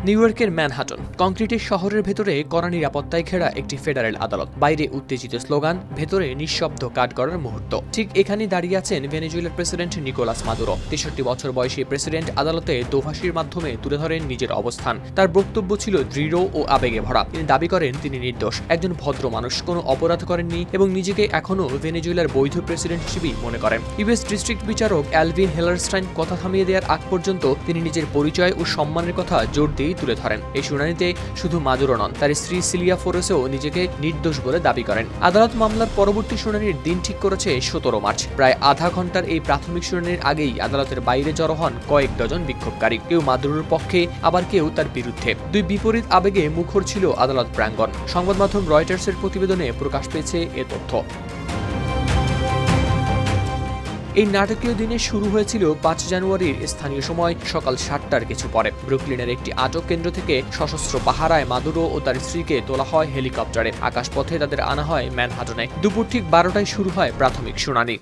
New ইয়র্কের Manhattan কংক্রিটের শহরের ভেতরে কড়া নিরাপত্তায় ঘেরা একটি ফেডারেল আদালত। বাইরে উত্তেজিত স্লোগান, ভেতরে নিঃশব্দ কাঠগড়ার মুহূর্ত। ঠিক এখানেই দাঁড়িয়ে আছেন ভেনেজুয়েলার প্রেসিডেন্ট নিকোলাস মাদুরো। ৬৩ বছর বয়সী প্রেসিডেন্ট আদালতে দোভাষীর মাধ্যমে তুলে ধরেন নিজের অবস্থান। তার বক্তব্য ছিল দৃঢ় ও আবেগে ভরা। তিনি দাবি করেন তিনি নির্দোষ, একজন ভদ্র মানুষ, কোনো অপরাধ করেননি এবং নিজেকে এখনও ভেনেজুয়েলার বৈধ প্রেসিডেন্ট হিসেবেই মনে করেন। ইউএস ডিস্ট্রিক্ট বিচারক অ্যালভিন হেলারস্টাইন কথা থামিয়ে দেওয়ার আগ পর্যন্ত তিনি নিজের পরিচয় ও সম্মানের কথা জোর দিয়ে তুলে ধরেন। এই শুনানিতে শুধু মাদুরো নন, তার স্ত্রী সিলিয়া ফোরেসও নিজেকে নির্দোষ বলে দাবি করেন। আদালত মামলার পরবর্তী শুনানির দিন ঠিক করেছে ১৭ মার্চ। প্রায় আধা ঘন্টার এই প্রাথমিক শুনানির আগেই আদালতের বাইরে জড়ো হন কয়েক ডজন বিক্ষোভকারী। কেউ মাদুরোর পক্ষে, আবার কেউ তার বিরুদ্ধে। দুই বিপরীত আবেগে মুখর ছিল আদালত প্রাঙ্গণ। সংবাদ মাধ্যম রয়টার্সের প্রতিবেদনে প্রকাশ পেয়েছে এ তথ্য। এই নাটকীয় দিনে শুরু হয়েছিল ৫ জানুয়ারির স্থানীয় সময় সকাল ৭টার কিছু পরে। ব্রুকলিনের একটি আটক কেন্দ্র থেকে সশস্ত্র পাহারায় মাদুরো ও তার স্ত্রীকে তোলা হয় হেলিকপ্টারে। আকাশপথে তাদের আনা হয় ম্যানহাটনে। দুপুর ঠিক ১২টায় শুরু হয় প্রাথমিক শুনানি।